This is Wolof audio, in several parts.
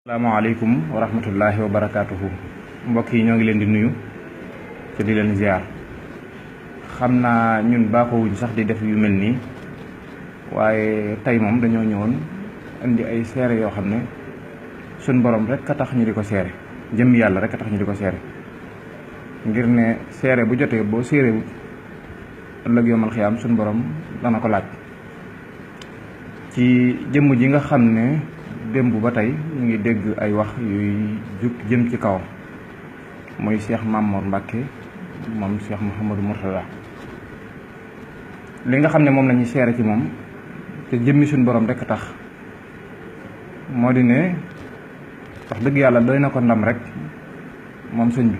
Assalamualaikum warahmatullahi wabarakatuh. Mbokk yi ñoo ngi leen di nuyu te di leen ziar. Xamna ñun wuñ sax di def yu melni waye tay mom dañoo ñëwoon andi ay séré yo xamné suñ borom rek ka tax ñu diko séré jëm yalla rek ka tax ñu diko séré ngir ne séré bu jotté bo séré wu ëlëk yomal xiyam suñ borom dana ko laaj ci jëm ji nga xamné dembu ba tay ñu ngi dégg ay wax yuy juk jëm ci kaw moy Cheikh Mamour Mbacké mom Cheikh Mouhamadou Mourtada li nga xamne mom lañuy séré ci mom te jëmmi suñu borom rek tax modi ne wax dëgg yalla doyna ko ndam rek mom sëñ bi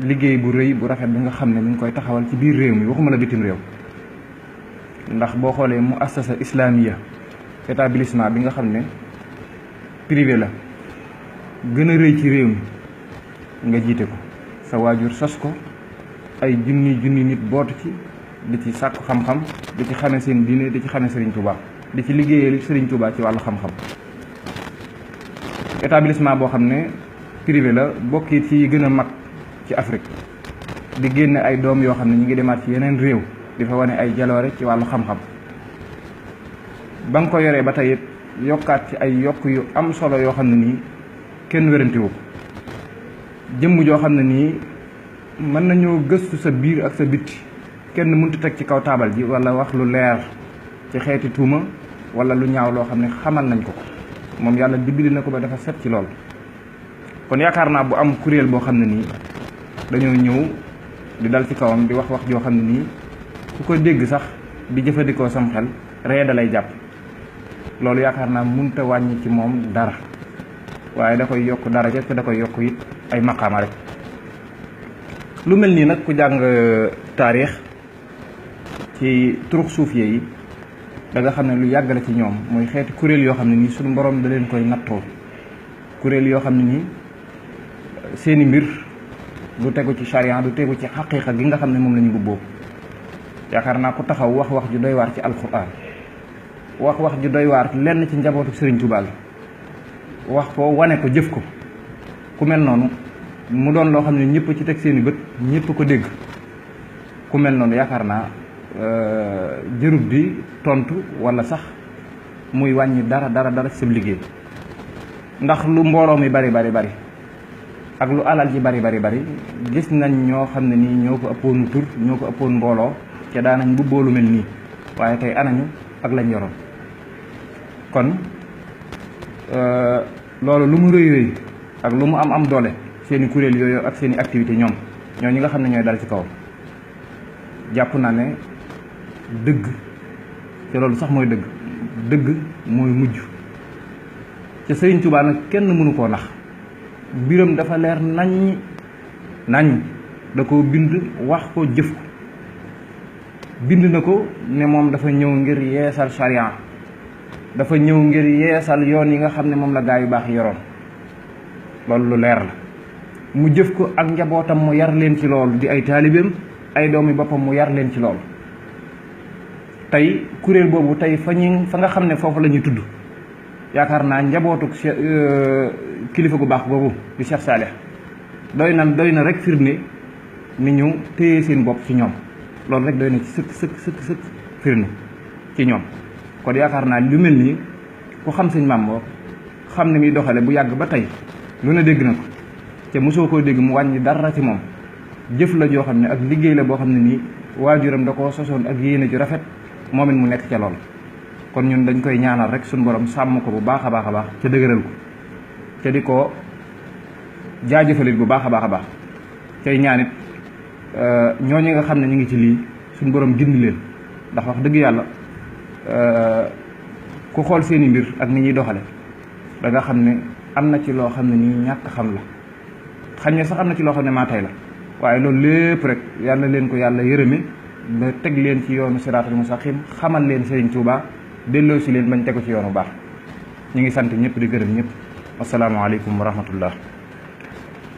liggéey bu reuy bu rafet bi nga xamne mi ngi koy taxawal ci biir réew mi waxuma la bitim réew ndax bo xolé mu assasa islamiyya établissement bi nga xamné privé la gëna reuy ci réew mi nga jité ko sa wajur sos ko ay junni nit bootu ci di ci sakku xam-xam di ci xamé seen diiné di ci xamé Serigne Touba di ci liggéeyal Serigne Touba ci walu xam-xam établissement bo xamné privé la bokki ci gëna mag ci Afrique di génné ay doom yo xamné ñi ngi démat ci yeneen réew di fa wone ay jaloore ci walu xam-xam bang ko yoré ba tayit yokkat ci ay yok yu am solo yo xamni ni kenn wéranti wu jëm jo xamni ni man nañu gëstu sa biir ak sa bitti kenn mënut tek ci kaw table ji wala wax lu leer ci xéeti tuuma wala lu ñaaw lo xamni xamal nañ ko mom yalla dimbali nako ba dafa set ci lool kon yakarna bu am kurel bo xamni ni dañoo ñëw di dal ci kawam di wax jo xamni ni ku ko dégg sax di jëfëndiko sam xel ree da lay japp loolu yakarna munta wañi ci mom dara waye da koy yok dara te da koy yok it ay maqama rek lu melni nak ku jang tarikh ci turux soufiyé yi da nga xamné lu yag la ci ñom moy xéeti kurel yo xamné ni suñu borom da leen koy natto kurel yo xamné ni seeni mbir du téggu ci sharia du téggu ci haqiqa gi nga xamné mom lañu gubbo yakarna ku taxaw wax ju doy war ci alquran wax ju doy waar lenn ci njabootu Serigne Touba wax ko wane ko jëf ko ku mel noonu mu doon loo xam ne ñëpp ci teg seeni bët ñëpp ko dégg ku mel noonu yaakaar naa jërub bi tontu wala sax muy wàññi dara ci sa liggéey ndax lu mbooloo mi bari ak lu alal ji bari gis nañ ñoo xam ne nii ñoo ko ëppoonu tur ñoo ko ëppoon mbooloo ca daanañ bu boolu mel nii waaye tey anañu ak lañ yoroon kon loolu lu mu reuy ak lu mu am doole seeni kurel yoyo ak seeni activité ñom ñoo ñi nga xamne ñoy dal ci kaw japp na ne deug ci loolu sax moy deug moy mujj ci Serigne Touba nak kenn mënu ko nax biram dafa leer nañ da ko bind wax ko jëf ko bind nako ne mom dafa ñew ngir yeesal sharia dafa ñew ngir yeesal yoon yi nga xamne mom la gaay yu bax yoron loolu lu leer la mu jëf ko ak njabotam mu yar leen ci loolu di ay talibem ay doomi bopam mu yar leen ci loolu tay kurel bobu tay fa nga xamne fofu lañuy tuddu yakarna njabotuk kilifa gu bax bobu di Cheikh Saleh doyna rek firne ni ñu téye seen bop ci ñom loolu rek doyna ci sëkk firne ci ñom kon yakarna lu melni ku xam sëñ Mambo xam ni mi doxale bu yàgg ba tay lu na dégg nako te mosoo ko dégg mu wàññi dara ci mom jëf la jo xamne ak liggéey la bo xamne ni wajuram da ko sosoon ak yéene ju rafet momin mu nekk ci lool kon ñun dañ koy ñaanal rek suñu borom sam ko bu baaxa baax ci dëgëral ko te diko jaajëfalit bu baaxa baax tay ñaanit ñooñu nga xamne ñi ngi ci li suñu borom gindi leen ndax wax dëgg yàlla ku xool seeni mbir ak ni ñuy doxale da nga xam ne am na ci loo xam ne nii ñàkk xam la xañ ne sax am na ci loo xam ne maa tey la waaye loolu lépp rek yàlla leen ko yàlla yërëme ba teg leen ci yoonu siraatal mustaqim xamal leen Serigne Touba delloo si leen bañ tegu ci yoonu baax ñu ngi sant ñëpp di gërëm ñëpp asalaamaaleykum wa rahmatullah